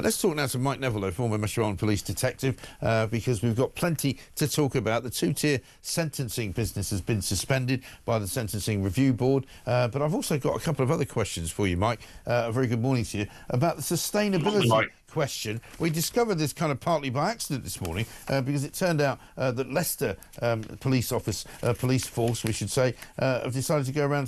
Let's talk now to Mike Neville, former Metropolitan Police detective, because we've got plenty to talk about. The two-tier sentencing business has been suspended by the Sentencing Review Board, but I've also got a couple of other questions for you, Mike. A very good morning to you. About the sustainability question. We discovered this kind of partly by accident this morning because it turned out that Leicester police force, we should say, have decided to go around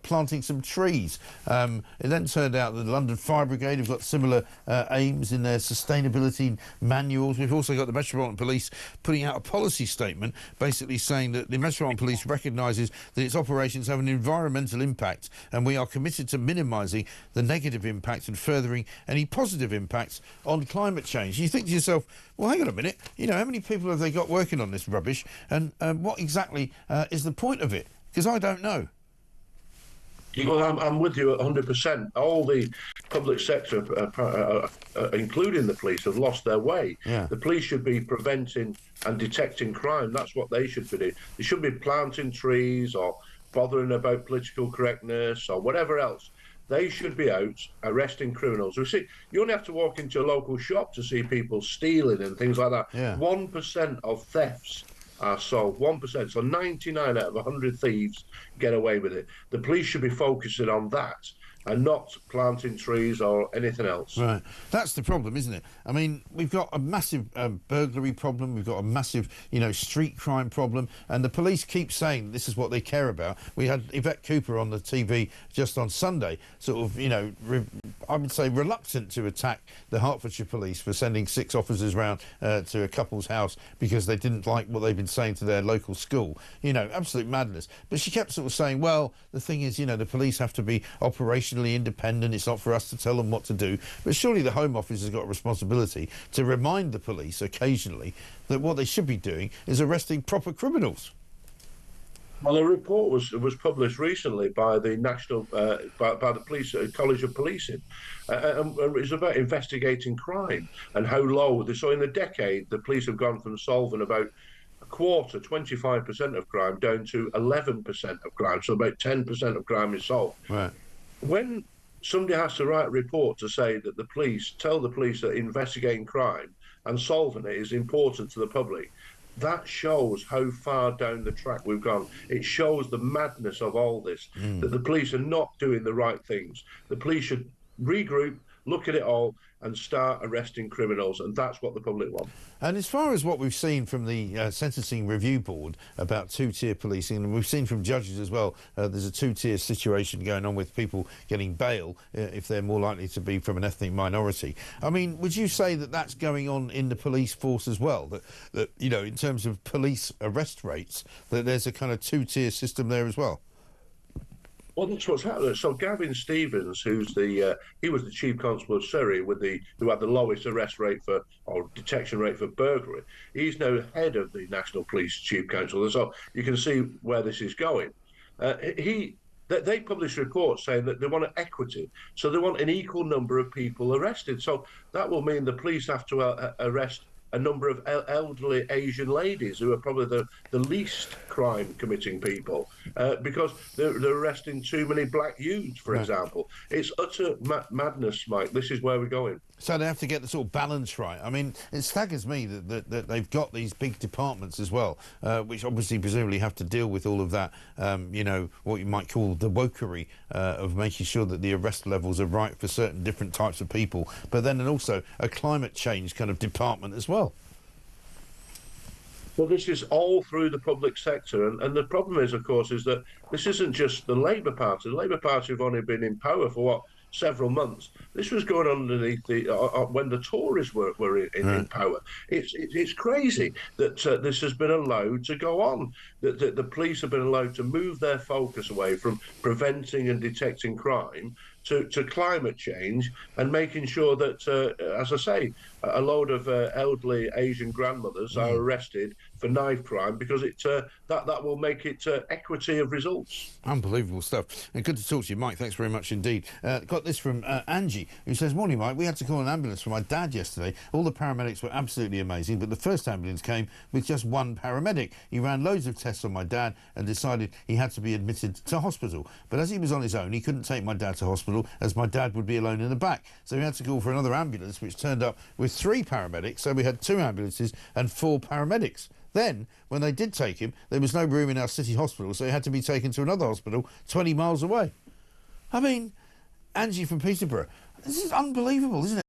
planting some trees. It then turned out that the London Fire Brigade have got similar aims in their sustainability manuals. We've also got the Metropolitan Police putting out a policy statement basically saying that the Metropolitan Police recognises that its operations have an environmental impact and we are committed to minimising the negative impact and furthering any positive impacts on climate change. You think to yourself, well, hang on a minute, you know, how many people have they got working on this rubbish, and what exactly is the point of it? Because I don't know. Well, I'm with you 100%. All the public sector, including the police, have lost their way. Yeah. The police should be preventing and detecting crime. That's what they should be doing. They shouldn't be planting trees or bothering about political correctness or whatever else. They should be out arresting criminals. You see, you only have to walk into a local shop to see people stealing and things like that. Yeah. 1% of thefts are solved. 1%. So 99 out of 100 thieves get away with it. The police should be focusing on that and not planting trees or anything else. Right. That's the problem, isn't it? I mean, we've got a massive burglary problem, we've got a massive, you know, street crime problem, and the police keep saying this is what they care about. We had Yvette Cooper on the TV just on Sunday, sort of, you know, I would say reluctant to attack the Hertfordshire Police for sending 6 officers round to a couple's house because they didn't like what they've been saying to their local school. You know, absolute madness. But she kept sort of saying, well, the thing is, you know, the police have to be operationally independent. It's not for us to tell them what to do. But surely the Home Office has got a responsibility to remind the police occasionally that what they should be doing is arresting proper criminals. Well, a report was published recently by the by the police College of Policing, and it's about investigating crime and how low. So in a decade, the police have gone from solving about a quarter, 25% of crime, down to 11% of crime. So about 10% of crime is solved. Right. When somebody has to write a report to say that tell the police that investigating crime and solving it is important to the public, that shows how far down the track we've gone. It shows the madness of all this, that the police are not doing the right things. The police should regroup, look at it all, and start arresting criminals, and that's what the public want. And as far as what we've seen from the Sentencing Review Board about two-tier policing, and we've seen from judges as well, there's a two-tier situation going on with people getting bail if they're more likely to be from an ethnic minority. I mean, would you say that that's going on in the police force as well? That you know, in terms of police arrest rates, that there's a kind of two-tier system there as well? Well, that's what's happening. So Gavin Stevens, he was the chief constable of Surrey who had the lowest arrest rate or detection rate for burglary. He's now head of the National Police Chief Council. So you can see where this is going. They published reports saying that they want equity, so they want an equal number of people arrested. So that will mean the police have to arrest a number of elderly Asian ladies who are probably the least crime committing people because they're arresting too many black youths, for example. It's utter madness, Mike. This is where we're going. So they have to get the sort of balance right. I mean, it staggers me that they've got these big departments as well, which obviously presumably have to deal with all of that, you know, what you might call the wokery of making sure that the arrest levels are right for certain different types of people, but then also a climate change kind of department as well. Well, this is all through the public sector, and the problem is, of course, is that this isn't just the Labour Party. The Labour Party have only been in power for several months. This was going on underneath when the Tories were in power. It's crazy that this has been allowed to go on. That the police have been allowed to move their focus away from preventing and detecting crime to climate change and making sure that, as I say, a load of elderly Asian grandmothers are arrested for knife crime, because that will make it equity of results. Unbelievable stuff. And good to talk to you, Mike. Thanks very much indeed. Got this from Angie, who says, "Morning, Mike. We had to call an ambulance for my dad yesterday. All the paramedics were absolutely amazing, but the first ambulance came with just one paramedic. He ran loads of tests on my dad and decided he had to be admitted to hospital. But as he was on his own, he couldn't take my dad to hospital, as my dad would be alone in the back. So he had to call for another ambulance, which turned up with 3 paramedics. So we had 2 ambulances and 4 paramedics. Then, when they did take him, there was no room in our city hospital, so he had to be taken to another hospital 20 miles away." I mean, Angie from Peterborough, this is unbelievable, isn't it?